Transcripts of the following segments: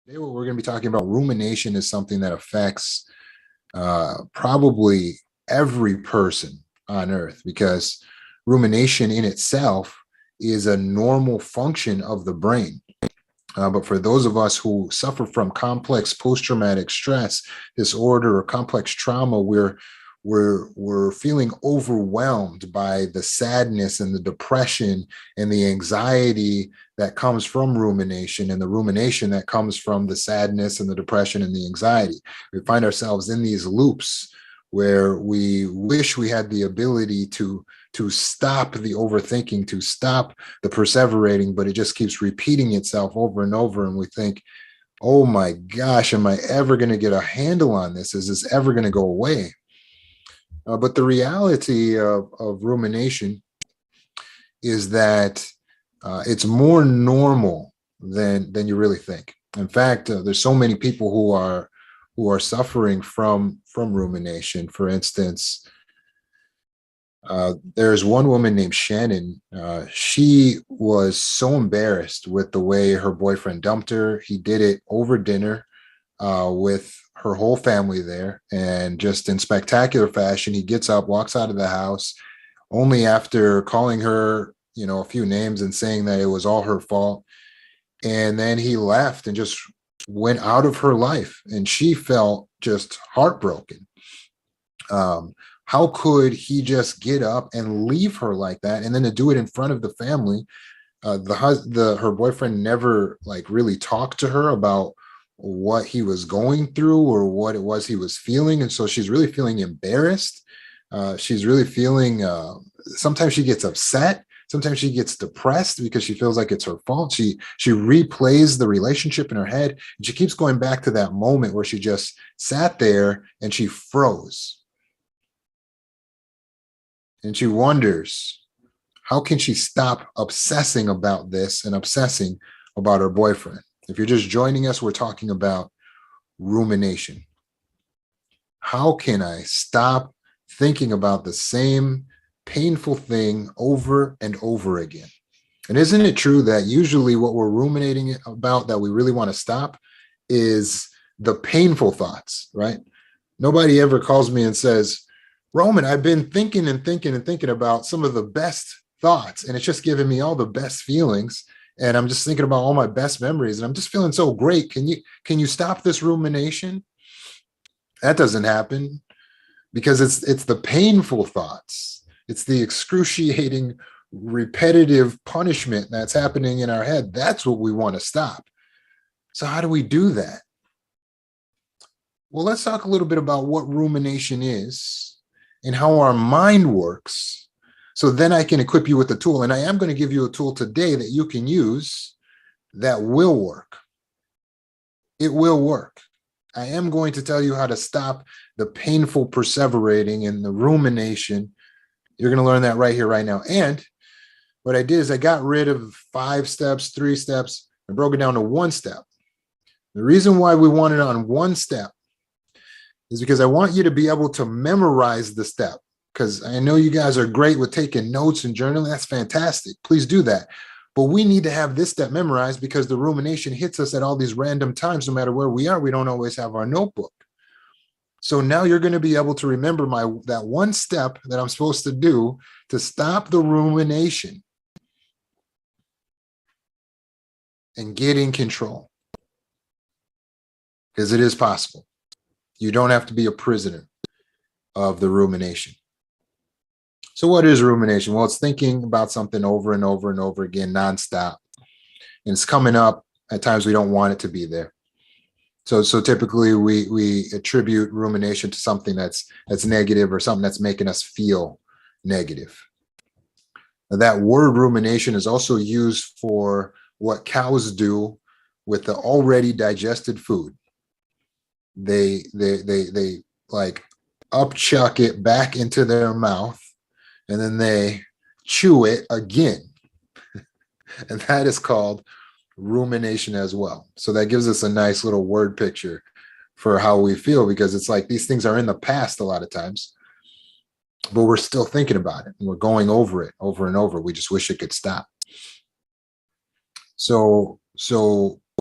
Today, what we're going to be talking about, rumination, is something that affects probably every person on earth, because rumination in itself is a normal function of the brain. But for those of us who suffer from complex post-traumatic stress disorder or complex trauma, we're feeling overwhelmed by the sadness and the depression and the anxiety that comes from rumination, and the rumination that comes from the sadness and the depression and the anxiety. We find ourselves in these loops where we wish we had the ability to stop the overthinking, to stop the perseverating, but it just keeps repeating itself over and over. And we think, oh my gosh, am I ever going to get a handle on this? Is this ever going to go away? But the reality of rumination is that it's more normal than you really think. In fact, there's so many people who are suffering from rumination. For instance, there's one woman named Shannon. She was so embarrassed with the way her boyfriend dumped her. He did it over dinner with her whole family there, and just in spectacular fashion, he gets up, walks out of the house, only after calling her, a few names and saying that it was all her fault. And then he left and just went out of her life, and she felt just heartbroken. How could he just get up and leave her like that, and then to do it in front of the family? Her boyfriend never really talked to her about what he was going through or what it was he was feeling, and so she's really feeling embarrassed. She's really feeling. Sometimes she gets upset. Sometimes she gets depressed because she feels like it's her fault. She replays the relationship in her head, and she keeps going back to that moment where she just sat there and she froze. And she wonders, how can she stop obsessing about this and obsessing about her boyfriend? If you're just joining us, we're talking about rumination. How can I stop thinking about the same painful thing over and over again? And isn't it true that usually what we're ruminating about that we really want to stop is the painful thoughts, right? Nobody ever calls me and says, Roman, I've been thinking and thinking and thinking about some of the best thoughts, and it's just giving me all the best feelings. And I'm just thinking about all my best memories, and I'm just feeling so great. Can you stop this rumination? That doesn't happen, because it's the painful thoughts. It's the excruciating, repetitive punishment that's happening in our head. That's what we want to stop. So how do we do that? Well, let's talk a little bit about what rumination is and how our mind works. So then I can equip you with a tool. And I am going to give you a tool today that you can use that will work. It will work. I am going to tell you how to stop the painful perseverating and the rumination. You're going to learn that right here, right now. And what I did is I got rid of 5 steps, 3 steps, and broke it down to 1 step. The reason why we want it on 1 step is because I want you to be able to memorize the step. Because I know you guys are great with taking notes and journaling. That's fantastic. Please do that. But we need to have this step memorized, because the rumination hits us at all these random times. No matter where we are, we don't always have our notebook. So now you're going to be able to remember that 1 step that I'm supposed to do to stop the rumination and get in control. Because it is possible. You don't have to be a prisoner of the rumination. So what is rumination? Well, it's thinking about something over and over and over again, nonstop. And it's coming up at times we don't want it to be there. So typically we attribute rumination to something that's negative, or something that's making us feel negative. Now, that word rumination is also used for what cows do with the already digested food. They like upchuck it back into their mouth, and then they chew it again. And that is called rumination as well. So that gives us a nice little word picture for how we feel, because it's like these things are in the past a lot of times, but we're still thinking about it, and we're going over it over and over. We just wish it could stop. So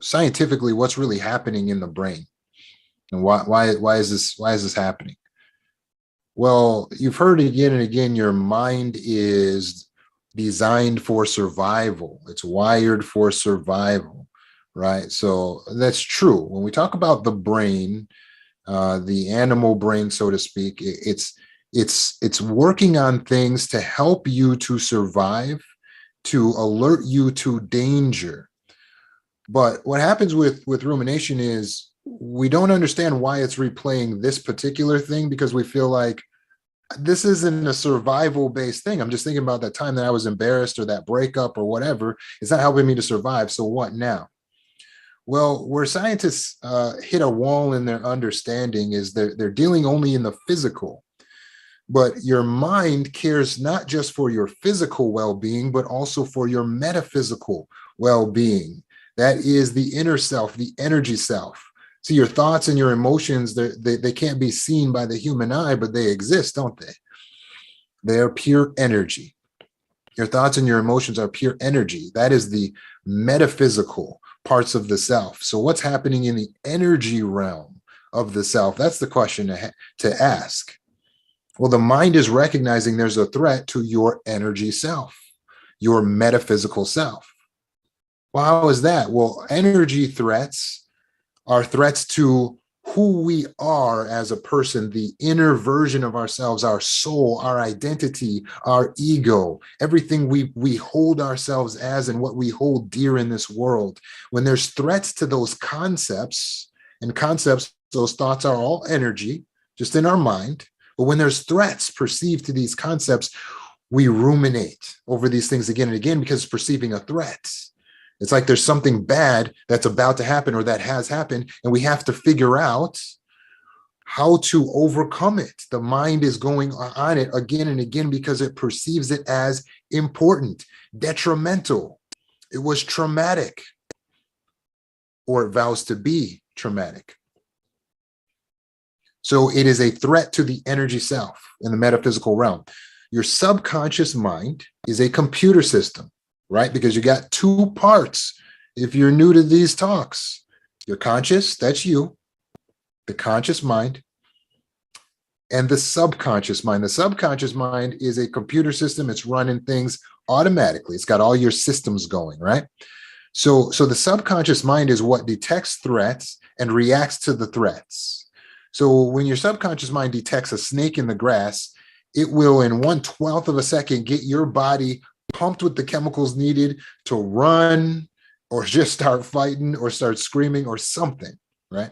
scientifically, what's really happening in the brain, and why is this happening? Well, you've heard again and again, your mind is designed for survival. It's wired for survival, right? So that's true. When we talk about the brain, the animal brain, so to speak, it's working on things to help you to survive, to alert you to danger. But what happens with rumination is we don't understand why it's replaying this particular thing, because we feel like this isn't a survival based thing. I'm just thinking about that time that I was embarrassed or that breakup or whatever. It's not helping me to survive. So what now? Well, where scientists hit a wall in their understanding is they're dealing only in the physical. But your mind cares not just for your physical well-being, but also for your metaphysical well-being. That is the inner self, the energy self. See, your thoughts and your emotions, they can't be seen by the human eye, but they exist, don't they? They are pure energy. Your thoughts and your emotions are pure energy. That is the metaphysical parts of the self. So what's happening in the energy realm of the self? That's the question to ask. Well, the mind is recognizing there's a threat to your energy self, your metaphysical self. Well, how is that? Well, energy threats are threats to who we are as a person, the inner version of ourselves, our soul, our identity, our ego, everything we hold ourselves as and what we hold dear in this world. When there's threats to those concepts, and concepts, those thoughts are all energy, just in our mind. But when there's threats perceived to these concepts, we ruminate over these things again and again because it's perceiving a threat. It's like there's something bad that's about to happen or that has happened, and we have to figure out how to overcome it. The mind is going on it again and again because it perceives it as important, detrimental. It was traumatic, or it vows to be traumatic. So it is a threat to the energy self in the metaphysical realm. Your subconscious mind is a computer system, right? Because you got two parts. If you're new to these talks, your conscious, that's you, the conscious mind, and the subconscious mind. The subconscious mind is a computer system. It's running things automatically. It's got all your systems going, right? So the subconscious mind is what detects threats and reacts to the threats. So when your subconscious mind detects a snake in the grass, it will in 1/12 of a second get your body pumped with the chemicals needed to run or just start fighting or start screaming or something, right?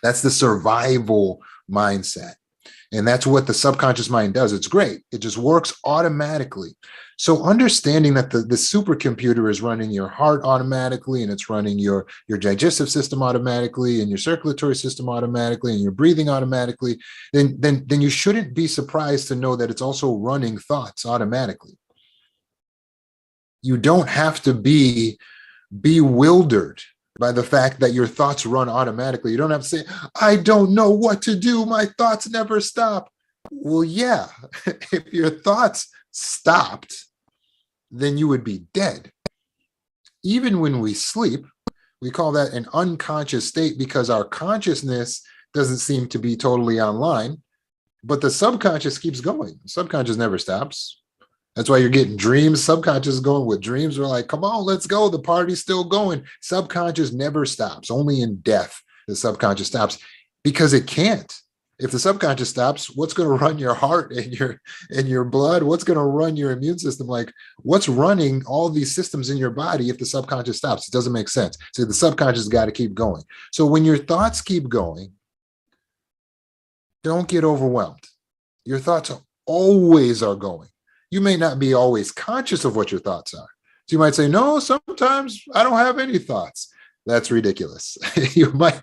That's the survival mindset. And that's what the subconscious mind does. It's great. It just works automatically. So understanding that the supercomputer is running your heart automatically, and it's running your digestive system automatically, and your circulatory system automatically, and your breathing automatically, then you shouldn't be surprised to know that it's also running thoughts automatically. You don't have to be bewildered by the fact that your thoughts run automatically. You don't have to say, I don't know what to do. My thoughts never stop. Well, yeah, if your thoughts stopped, then you would be dead. Even when we sleep, we call that an unconscious state because our consciousness doesn't seem to be totally online, but the subconscious keeps going. The subconscious never stops. That's why you're getting dreams. Subconscious is going with dreams. We're like, come on, let's go. The party's still going. Subconscious never stops. Only in death the subconscious stops, because it can't. If the subconscious stops, what's going to run your heart and your blood? What's going to run your immune system? Like, what's running all these systems in your body if the subconscious stops? It doesn't make sense. So the subconscious got to keep going. So when your thoughts keep going, don't get overwhelmed. Your thoughts always are going. You may not be always conscious of what your thoughts are. So you might say, no, sometimes I don't have any thoughts. That's ridiculous. You might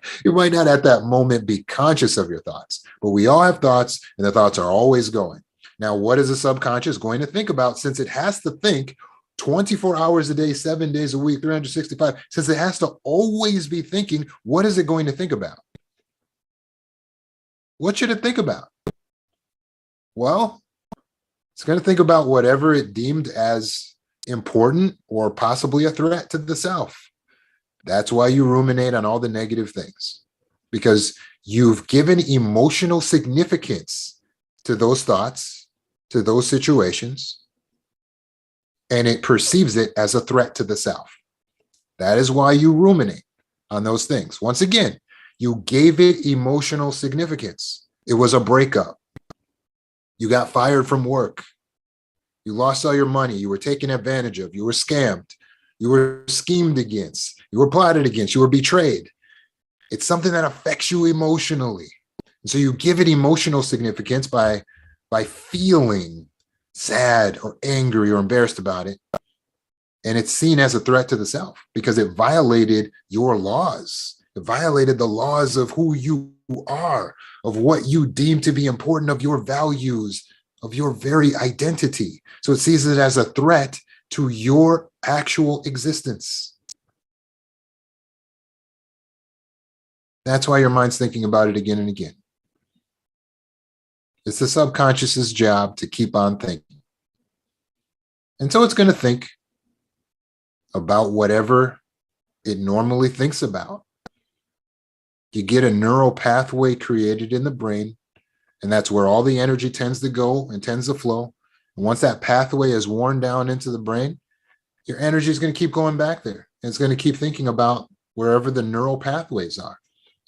not at that moment be conscious of your thoughts, but we all have thoughts, and the thoughts are always going. Now, what is the subconscious going to think about, since it has to think 24 hours a day, 7 days a week, 365, since it has to always be thinking? What is it going to think about? What should it think about? Well, it's going to think about whatever it deemed as important or possibly a threat to the self. That's why you ruminate on all the negative things, because you've given emotional significance to those thoughts, to those situations, and it perceives it as a threat to the self. That is why you ruminate on those things. Once again, you gave it emotional significance. It was a breakup. You got fired from work. You lost all your money. You were taken advantage of. You were scammed. You were schemed against. You were plotted against. You were betrayed. It's something that affects you emotionally. And so you give it emotional significance by feeling sad or angry or embarrassed about it. And it's seen as a threat to the self because it violated your laws. It violated the laws of who you are, of what you deem to be important, of your values, of your very identity. So it sees it as a threat to your actual existence. That's why your mind's thinking about it again and again. It's the subconscious's job to keep on thinking. And so it's going to think about whatever it normally thinks about. You get a neural pathway created in the brain, and that's where all the energy tends to go and tends to flow. And once that pathway is worn down into the brain, your energy is going to keep going back there. And it's going to keep thinking about wherever the neural pathways are.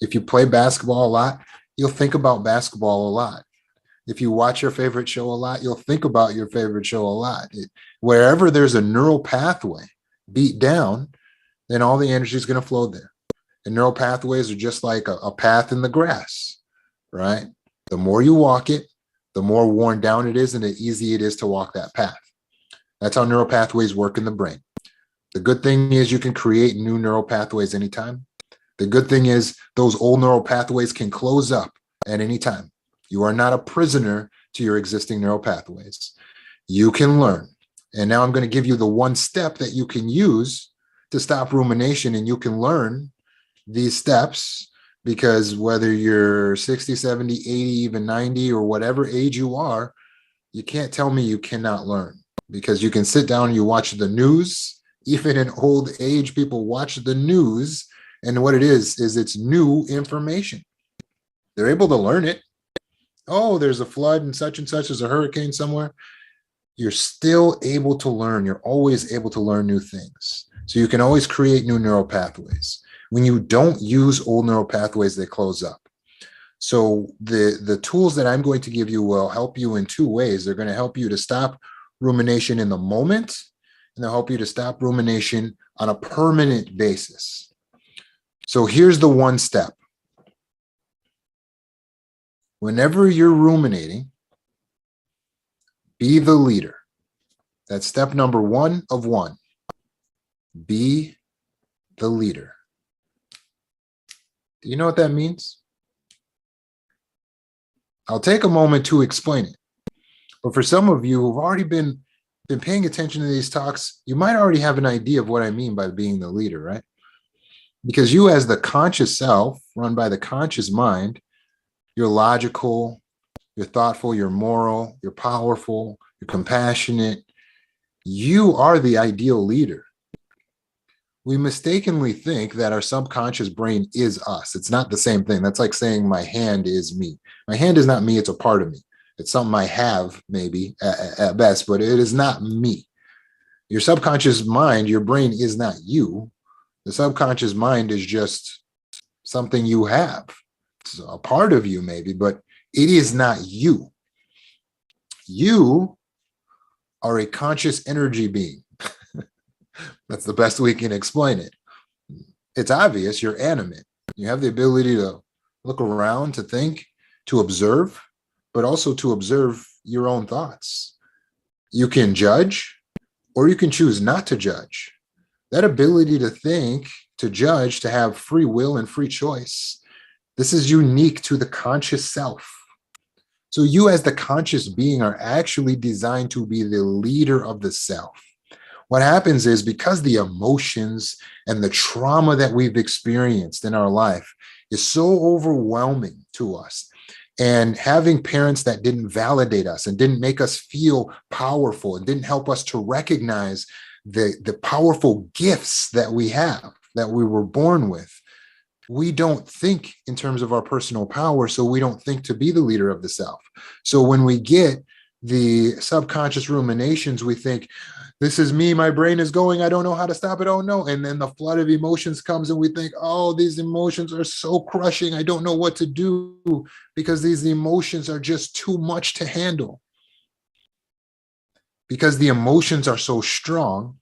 If you play basketball a lot, you'll think about basketball a lot. If you watch your favorite show a lot, you'll think about your favorite show a lot. Wherever there's a neural pathway beat down, then all the energy is going to flow there. And neural pathways are just like a path in the grass, right? The more you walk it, the more worn down it is and the easier it is to walk that path. That's how neural pathways work in the brain. The good thing is you can create new neural pathways anytime. The good thing is those old neural pathways can close up at any time. You are not a prisoner to your existing neural pathways. You can learn. And now I'm going to give you the one step that you can use to stop rumination, and you can learn these steps, because whether you're 60, 70, 80, even 90, or whatever age you are, you can't tell me you cannot learn, because you can sit down and you watch the news. Even in old age, people watch the news, and what it is it's new information. They're able to learn it. Oh, there's a flood and such, there's a hurricane somewhere. You're still able to learn. You're always able to learn new things. So you can always create new neural pathways. When you don't use old neural pathways, they close up. So the tools that I'm going to give you will help you in two ways. They're going to help you to stop rumination in the moment, and they'll help you to stop rumination on a permanent basis. So here's the one step. Whenever you're ruminating, be the leader. That's step number 1 of 1. Be the leader. Do you know what that means? I'll take a moment to explain it. But for some of you who've already been paying attention to these talks, you might already have an idea of what I mean by being the leader, right? Because you, as the conscious self, run by the conscious mind, you're logical, you're thoughtful, you're moral, you're powerful, you're compassionate. You are the ideal leader. We mistakenly think that our subconscious brain is us. It's not the same thing. That's like saying my hand is me. My hand is not me. It's a part of me. It's something I have, maybe at best, but it is not me. Your subconscious mind, your brain is not you. The subconscious mind is just something you have. It's a part of you, maybe, but it is not you. You are a conscious energy being. That's the best we can explain it. It's obvious you're animate. You have the ability to look around, to think, to observe, but also to observe your own thoughts. You can judge, or you can choose not to judge. That ability to think, to judge, to have free will and free choice, this is unique to the conscious self. So you, as the conscious being, are actually designed to be the leader of the self. What happens is, because the emotions and the trauma that we've experienced in our life is so overwhelming to us, and having parents that didn't validate us and didn't make us feel powerful and didn't help us to recognize the powerful gifts that we have, that we were born with. We don't think in terms of our personal power, so we don't think to be the leader of the self. So when we get the subconscious ruminations, we think, this is me, my brain is going, I don't know how to stop it, oh no. And then the flood of emotions comes and we think, oh, these emotions are so crushing, I don't know what to do, because these emotions are just too much to handle. Because the emotions are so strong,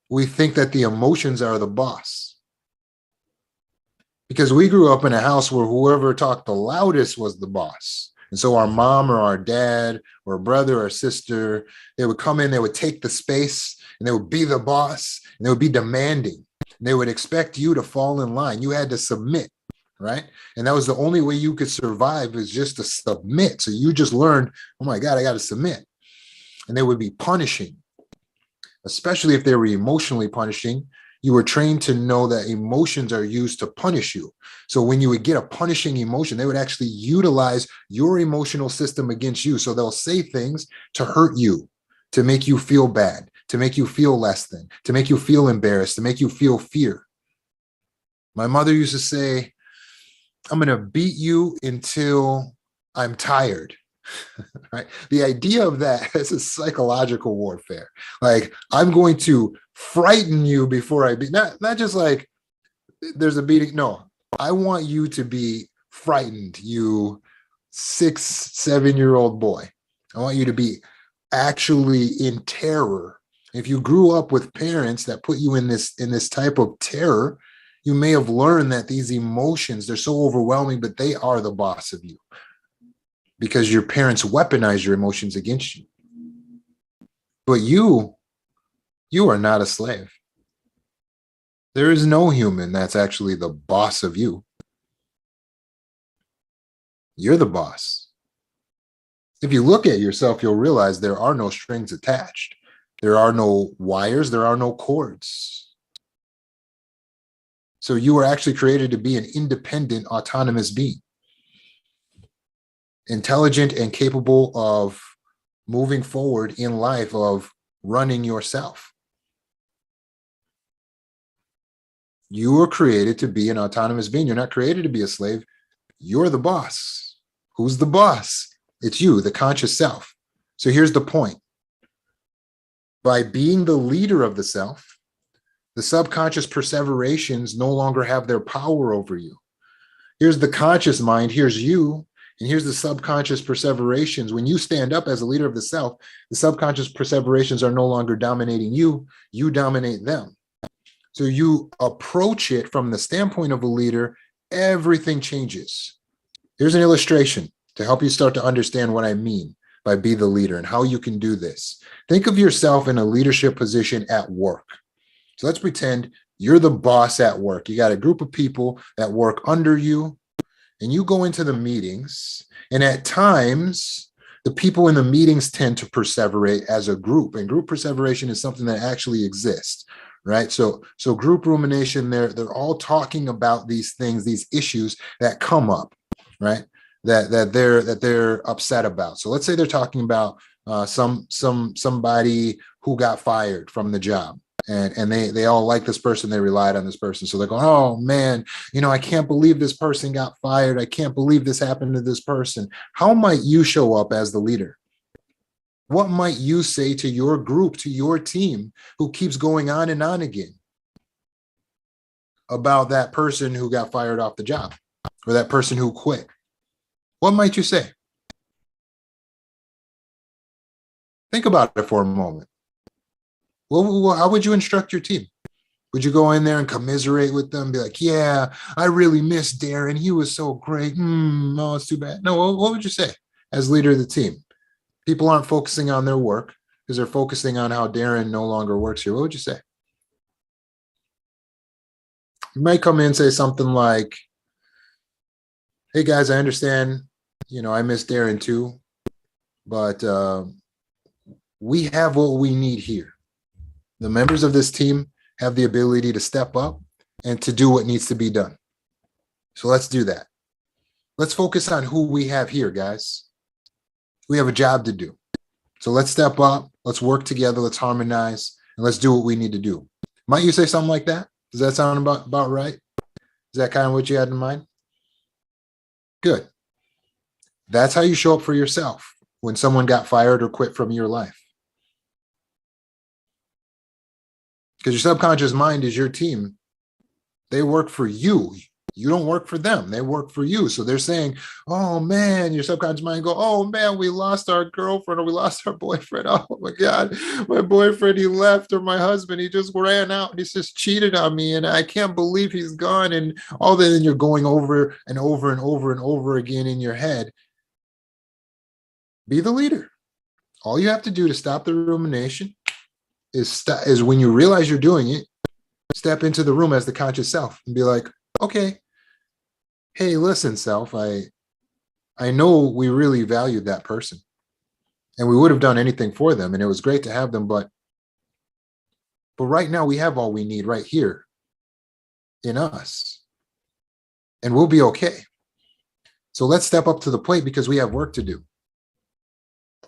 we think that the emotions are the boss. Because we grew up in a house where whoever talked the loudest was the boss. And so our mom or our dad or brother or sister, they would come in, they would take the space, and they would be the boss, and they would be demanding. And they would expect you to fall in line. You had to submit, right? And that was the only way you could survive, is just to submit. So you just learned, oh my God, I got to submit. And they would be punishing, especially if they were emotionally punishing. You were trained to know that emotions are used to punish you. So when you would get a punishing emotion, they would actually utilize your emotional system against you. So they'll say things to hurt you, to make you feel bad, to make you feel less than, to make you feel embarrassed, to make you feel fear. My mother used to say, I'm going to beat you until I'm tired. Right? The idea of that is a psychological warfare. Like, I'm going to frighten you before I beat, not just like there's a beating. No, I want you to be frightened, you 6-7-year-old boy. I want you to be actually in terror. If you grew up with parents that put you in this type of terror, you may have learned that these emotions, they're so overwhelming, but they are the boss of you, because your parents weaponize your emotions against you. But you are not a slave. There is no human that's actually the boss of you. You're the boss. If you look at yourself, you'll realize there are no strings attached. There are no wires. There are no cords. So you were actually created to be an independent, autonomous being, intelligent and capable of moving forward in life, of running yourself. You were created to be an autonomous being. You're not created to be a slave. You're the boss. Who's the boss? It's you, the conscious self. So here's the point. By being the leader of the self, the subconscious perseverations no longer have their power over you. Here's the conscious mind, here's you, and here's the subconscious perseverations. When you stand up as a leader of the self, the subconscious perseverations are no longer dominating you, you dominate them. So you approach it from the standpoint of a leader, everything changes. Here's an illustration to help you start to understand what I mean by be the leader and how you can do this. Think of yourself in a leadership position at work. So let's pretend you're the boss at work. You got a group of people that work under you, and you go into the meetings, and at times the people in the meetings tend to perseverate as a group, and group perseveration is something that actually exists, right? So group rumination, they're all talking about these things, these issues that come up, right? That they're upset about. So let's say they're talking about somebody who got fired from the job. And they all like this person. They relied on this person. So they're going, oh man, I can't believe this person got fired. I can't believe this happened to this person. How might you show up as the leader? What might you say to your group, to your team, who keeps going on and on again about that person who got fired off the job, or that person who quit? What might you say? Think about it for a moment. Well, how would you instruct your team? Would you go in there and commiserate with them? Be like, yeah, I really miss Darren. He was so great. Oh, it's too bad. No, what would you say as leader of the team? People aren't focusing on their work because they're focusing on how Darren no longer works here. What would you say? You might come in and say something like, hey guys, I understand, I miss Darren too, but we have what we need here. The members of this team have the ability to step up and to do what needs to be done. So let's do that. Let's focus on who we have here, guys. We have a job to do. So let's step up, let's work together, let's harmonize, and let's do what we need to do. Might you say something like that? Does that sound about right? Is that kind of what you had in mind? Good. That's how you show up for yourself when someone got fired or quit from your life. Because your subconscious mind is your team. They work for you. You don't work for them. They work for you. So they're saying, oh man, your subconscious mind go, oh man, we lost our girlfriend or we lost our boyfriend. Oh my God, my boyfriend, he left, or my husband, he just ran out and he's just cheated on me. And I can't believe he's gone. And all that, and you're going over and over and over and over again in your head. Be the leader. All you have to do to stop the rumination is when you realize you're doing it, step into the room as the conscious self and be like, okay, hey, listen, self, I know we really valued that person and we would have done anything for them. And it was great to have them, but right now we have all we need right here in us and we'll be okay. So let's step up to the plate because we have work to do.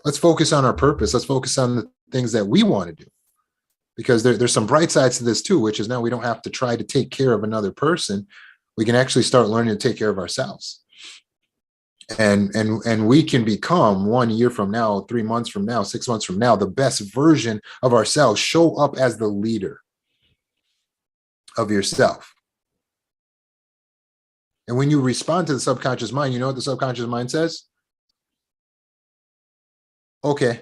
Let's focus on our purpose. Let's focus on the things that we want to do. Because there's some bright sides to this too, which is now we don't have to try to take care of another person. We can actually start learning to take care of ourselves. And we can become 1 year from now, 3 months from now, 6 months from now, the best version of ourselves. Show up as the leader of yourself. And when you respond to the subconscious mind, you know what the subconscious mind says? Okay.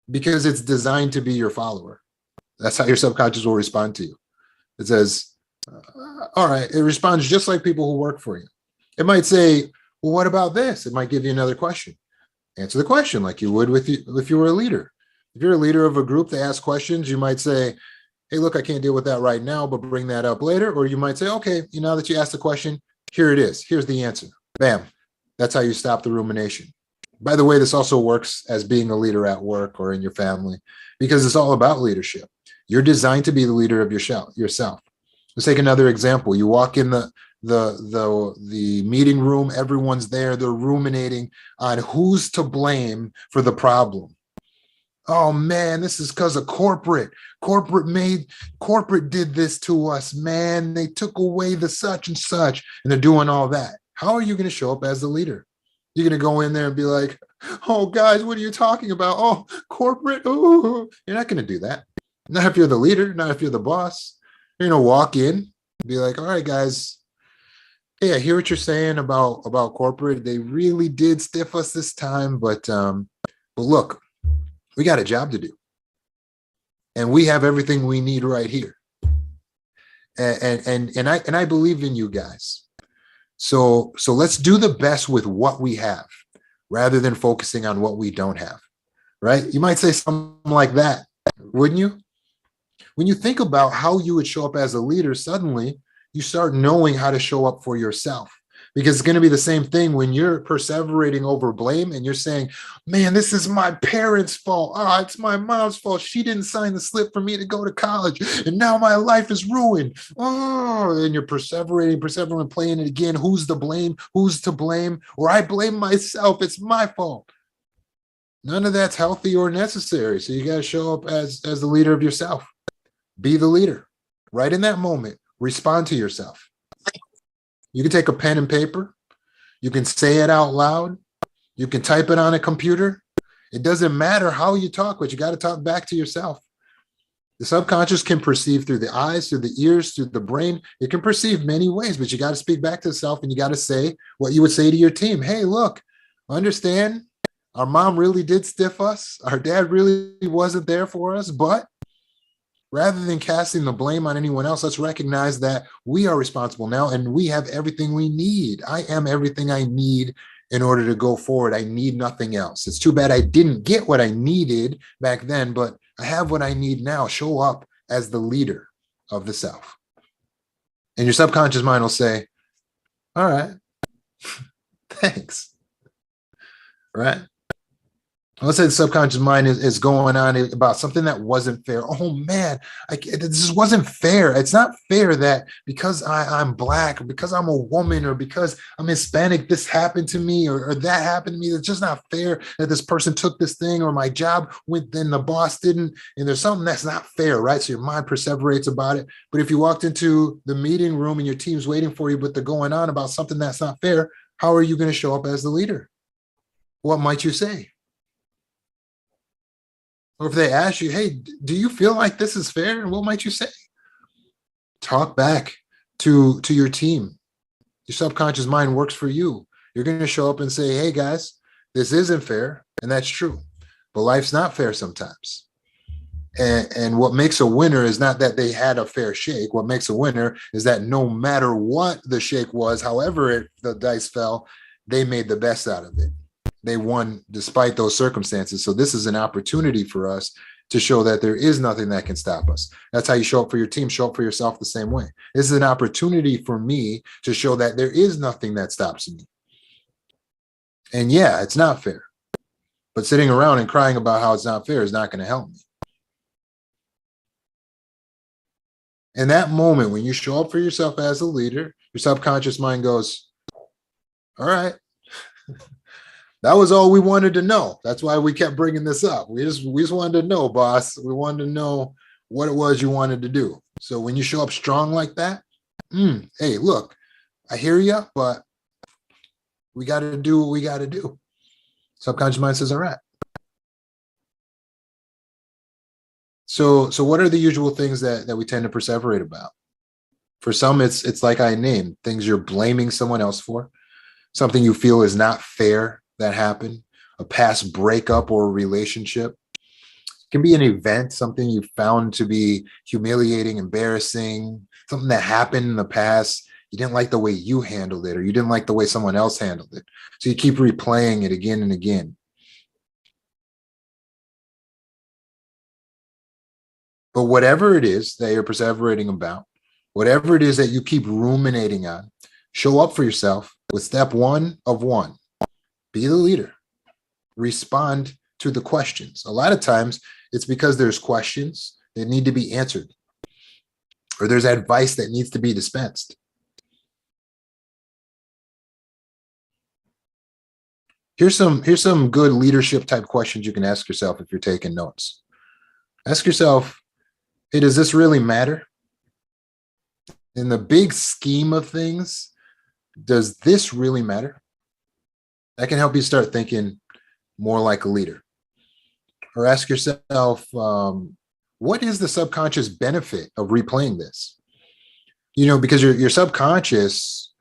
Because it's designed to be your follower. That's how your subconscious will respond to you. It says, all right, it responds just like people who work for you. It might say, well, what about this? It might give you another question. Answer the question like you would if you were a leader. If you're a leader of a group that asks questions, you might say, hey, look, I can't deal with that right now, but bring that up later. Or you might say, okay, now that you asked the question, here it is. Here's the answer. Bam. That's how you stop the rumination. By the way, this also works as being a leader at work or in your family, because it's all about leadership. You're designed to be the leader of yourself. Let's take another example. You walk in the meeting room, everyone's there, they're ruminating on who's to blame for the problem. Oh man, this is because of corporate. Corporate did this to us, man. They took away the such and such, and they're doing all that. How are you going to show up as the leader? You're going to go in there and be like, oh, guys, what are you talking about? Oh, corporate. Oh, you're not going to do that. Not if you're the leader, not if you're the boss. You're going to walk in and be like, all right, guys. Hey, I hear what you're saying about corporate. They really did stiff us this time. But look, we got a job to do. And we have everything we need right here. And I believe in you guys. So let's do the best with what we have rather than focusing on what we don't have, right? You might say something like that, wouldn't you? When you think about how you would show up as a leader, suddenly you start knowing how to show up for yourself, because it's going to be the same thing when you're perseverating over blame and you're saying, man, this is my parents' fault. Oh, it's my mom's fault. She didn't sign the slip for me to go to college. And now my life is ruined. Oh, and you're perseverating, playing it again. Who's to blame? Who's to blame? Or I blame myself. It's my fault. None of that's healthy or necessary. So you got to show up as the leader of yourself. Be the leader. Right in that moment, respond to yourself. You can take a pen and paper. You can say it out loud. You can type it on a computer. It doesn't matter how you talk, but you got to talk back to yourself. The subconscious can perceive through the eyes, through the ears, through the brain. It can perceive many ways, but you got to speak back to yourself and you got to say what you would say to your team. Hey, look, understand, our mom really did stiff us. Our dad really wasn't there for us, but rather than casting the blame on anyone else, let's recognize that we are responsible now and we have everything we need. I am everything I need in order to go forward. I need nothing else. It's too bad I didn't get what I needed back then, but I have what I need now. Show up as the leader of the self. And your subconscious mind will say, all right, thanks. Right? Let's say the subconscious mind is going on about something that wasn't fair. Oh man, this wasn't fair. It's not fair that because I'm black, or because I'm a woman, or because I'm Hispanic, this happened to me, or that happened to me. It's just not fair that this person took this thing, or my job went, then the boss didn't. And there's something that's not fair, right? So your mind perseverates about it. But if you walked into the meeting room and your team's waiting for you, but they're going on about something that's not fair, how are you going to show up as the leader? What might you say? Or if they ask you, hey, do you feel like this is fair? And what might you say? Talk back to your team. Your subconscious mind works for you. You're going to show up and say, hey, guys, this isn't fair. And that's true. But life's not fair sometimes. And what makes a winner is not that they had a fair shake. What makes a winner is that no matter what the shake was, however the dice fell, they made the best out of it. They won despite those circumstances. So this is an opportunity for us to show that there is nothing that can stop us. That's how you show up for your team, show up for yourself the same way. This is an opportunity for me to show that there is nothing that stops me. And yeah, it's not fair. But sitting around and crying about how it's not fair is not going to help me. In that moment, when you show up for yourself as a leader, your subconscious mind goes, all right, that was all we wanted to know. That's why we kept bringing this up. We just wanted to know, boss. We wanted to know what it was you wanted to do. So when you show up strong like that, hey, look, I hear you, but we got to do what we got to do. Subconscious mind says, all right. So what are the usual things that we tend to perseverate about? For some, it's like I named, things you're blaming someone else for, something you feel is not fair that happened, a past breakup or relationship. It can be an event, something you found to be humiliating, embarrassing, something that happened in the past. You didn't like the way you handled it, or you didn't like the way someone else handled it. So you keep replaying it again and again. But whatever it is that you're perseverating about, whatever it is that you keep ruminating on, show up for yourself with step 1 of 1. Be the leader. Respond to the questions. A lot of times it's because there's questions that need to be answered, or there's advice that needs to be dispensed. Here's some good leadership type questions you can ask yourself if you're taking notes. Ask yourself, hey, does this really matter? In the big scheme of things, does this really matter? That can help you start thinking more like a leader. Or ask yourself, what is the subconscious benefit of replaying this? Because your subconscious,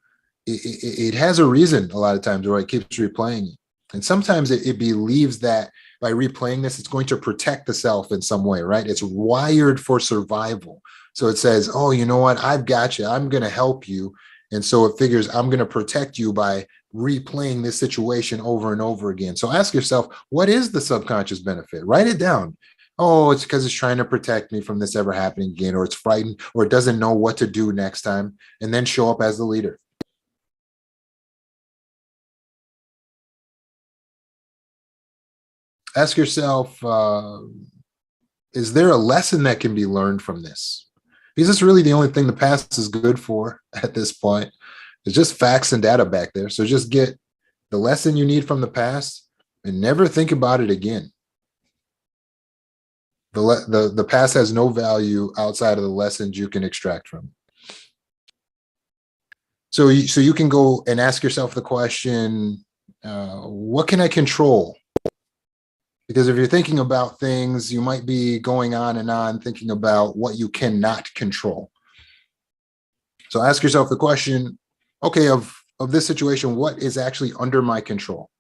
it has a reason a lot of times why it keeps replaying it. And sometimes it believes that by replaying this, it's going to protect the self in some way, right? It's wired for survival. So it says, oh, you know what? I've got you. I'm going to help you. And so it figures I'm going to protect you by replaying this situation over and over again. So ask yourself, what is the subconscious benefit? Write it down. Oh, it's because it's trying to protect me from this ever happening again, or it's frightened, or it doesn't know what to do next time, and then show up as the leader. Ask yourself, is there a lesson that can be learned from this? Because it's really the only thing the past is good for at this point. There's just facts and data back there. So just get the lesson you need from the past and never think about it again. The past has no value outside of the lessons you can extract from it. So you can go and ask yourself the question, what can I control? Because if you're thinking about things, you might be going on and on thinking about what you cannot control. So ask yourself the question, okay, of this situation, what is actually under my control?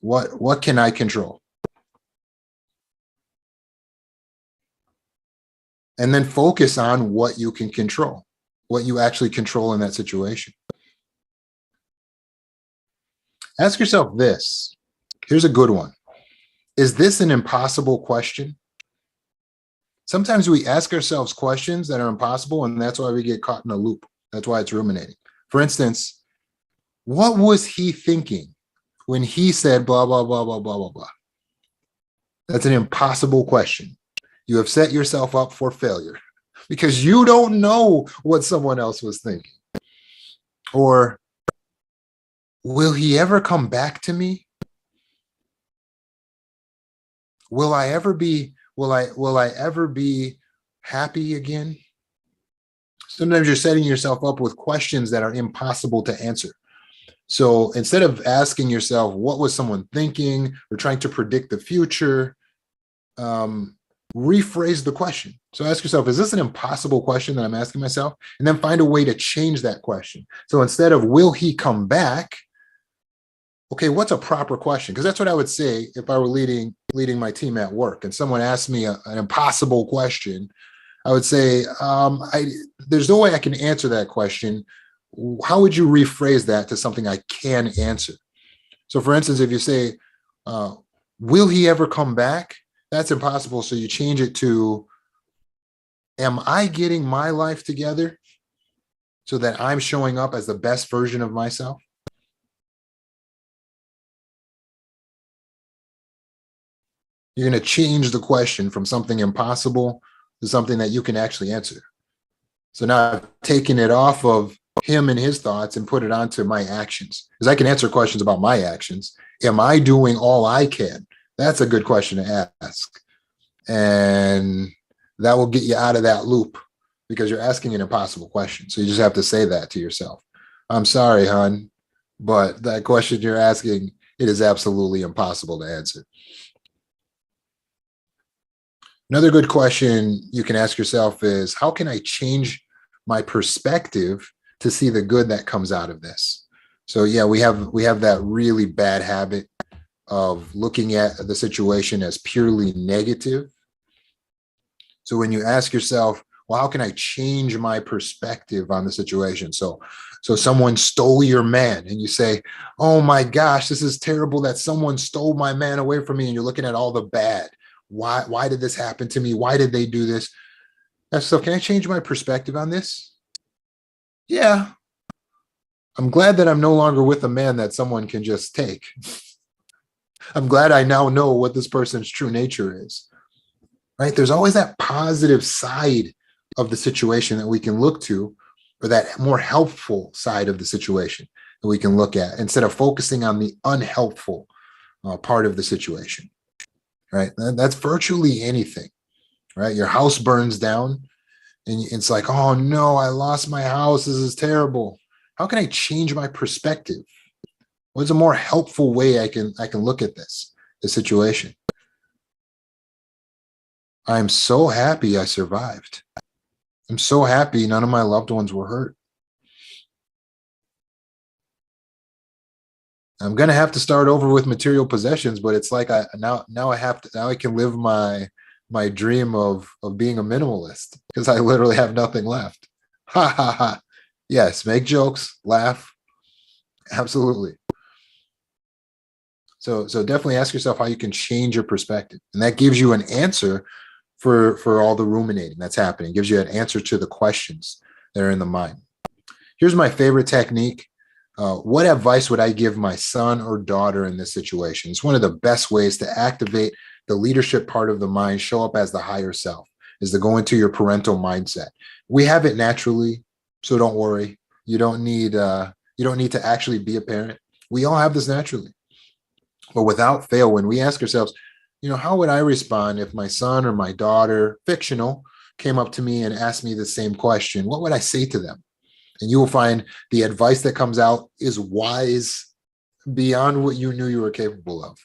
What can I control? And then focus on what you can control, what you actually control in that situation. Ask yourself this. Here's a good one. Is this an impossible question? Sometimes we ask ourselves questions that are impossible, and that's why we get caught in a loop. That's why it's ruminating. For instance, what was he thinking when he said blah, blah, blah, blah, blah, blah, blah? That's an impossible question. You have set yourself up for failure because you don't know what someone else was thinking. Or, will he ever come back to me? Will I ever be happy again? Sometimes you're setting yourself up with questions that are impossible to answer. So instead of asking yourself, what was someone thinking, or trying to predict the future, rephrase the question. So ask yourself, is this an impossible question that I'm asking myself? And then find a way to change that question. So instead of, will he come back? Okay, what's a proper question? Because that's what I would say if I were leading my team at work and someone asked me an impossible question. I would say, there's no way I can answer that question. How would you rephrase that to something I can answer? So for instance, if you say, will he ever come back? That's impossible. So you change it to, am I getting my life together so that I'm showing up as the best version of myself? You're going to change the question from something impossible to something that you can actually answer. So now I've taken it off of him and his thoughts and put it onto my actions, because I can answer questions about my actions. Am I doing all I can? That's a good question to ask. And that will get you out of that loop because you're asking an impossible question. So you just have to say that to yourself. I'm sorry, hon, but that question you're asking, it is absolutely impossible to answer. Another good question you can ask yourself is, how can I change my perspective to see the good that comes out of this? So yeah, we have that really bad habit of looking at the situation as purely negative. So when you ask yourself, well, how can I change my perspective on the situation? So someone stole your man and you say, oh my gosh, this is terrible that someone stole my man away from me. And you're looking at all the bad. Why did this happen to me? Why did they do this? So can I change my perspective on this? Yeah. I'm glad that I'm no longer with a man that someone can just take. I'm glad I now know what this person's true nature is. Right? There's always that positive side of the situation that we can look to, or that more helpful side of the situation that we can look at, instead of focusing on the unhelpful part of the situation. Right? That's virtually anything. Right? Your house burns down and it's like, oh no, I lost my house. This is terrible. How can I change my perspective? What's a more helpful way I can look at the situation? I'm so happy I survived. I'm so happy none of my loved ones were hurt. I'm gonna have to start over with material possessions, but it's like now I can live my dream of being a minimalist, because I literally have nothing left. Ha ha ha. Yes, make jokes, laugh. Absolutely. So definitely ask yourself how you can change your perspective. And that gives you an answer for all the ruminating that's happening. It gives you an answer to the questions that are in the mind. Here's my favorite technique. What advice would I give my son or daughter in this situation? It's one of the best ways to activate the leadership part of the mind, show up as the higher self, is to go into your parental mindset. We have it naturally, so don't worry. You don't need to actually be a parent. We all have this naturally. But without fail, when we ask ourselves, how would I respond if my son or my daughter, fictional, came up to me and asked me the same question? What would I say to them? And you will find the advice that comes out is wise beyond what you knew you were capable of.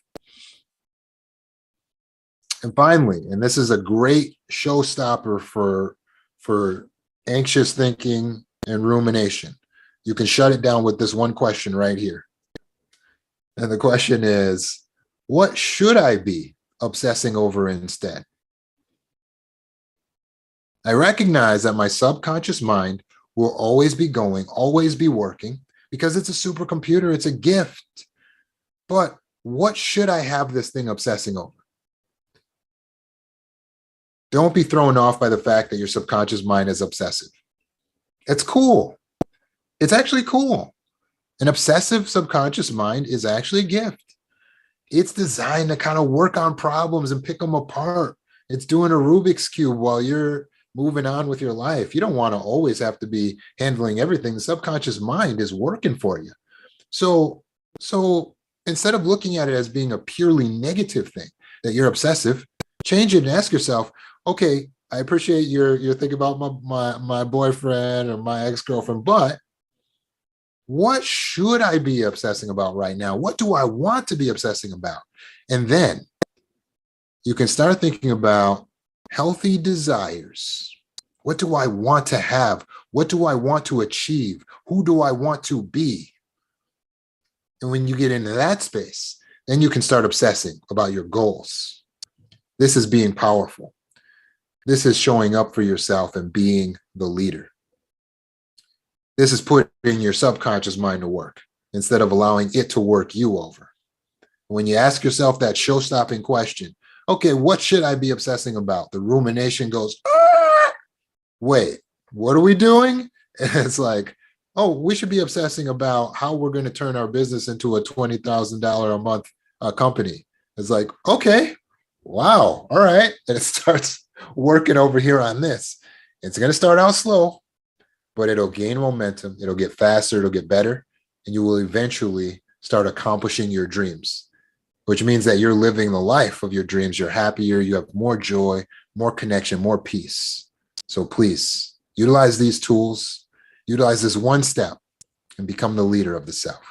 And finally, and this is a great showstopper for anxious thinking and rumination, you can shut it down with this one question right here. And the question is, what should I be obsessing over instead? I recognize that my subconscious mind will always be going, always be working, because it's a supercomputer, it's a gift. But what should I have this thing obsessing over? Don't be thrown off by the fact that your subconscious mind is obsessive. It's cool. It's actually cool. An obsessive subconscious mind is actually a gift. It's designed to kind of work on problems and pick them apart. It's doing a Rubik's Cube while you're moving on with your life. You don't want to always have to be handling everything. The subconscious mind is working for you. So, so instead of looking at it as being a purely negative thing that you're obsessive, change it and ask yourself, okay, I appreciate your thinking about my boyfriend or my ex-girlfriend, but what should I be obsessing about right now? What do I want to be obsessing about? And then you can start thinking about healthy desires. What do I want to have? What do I want to achieve? Who do I want to be? And when you get into that space, then you can start obsessing about your goals. This is being powerful. This is showing up for yourself and being the leader. This is putting your subconscious mind to work instead of allowing it to work you over. When you ask yourself that show-stopping question, okay, what should I be obsessing about? The rumination goes, wait, what are we doing? And it's like, oh, we should be obsessing about how we're going to turn our business into a $20,000 a month company. It's like, okay, wow, all right. And it starts working over here on this. It's going to start out slow, but it'll gain momentum. It'll get faster. It'll get better. And you will eventually start accomplishing your dreams, which means that you're living the life of your dreams. You're happier. You have more joy, more connection, more peace. So please utilize these tools, utilize this one step, and become the leader of the self.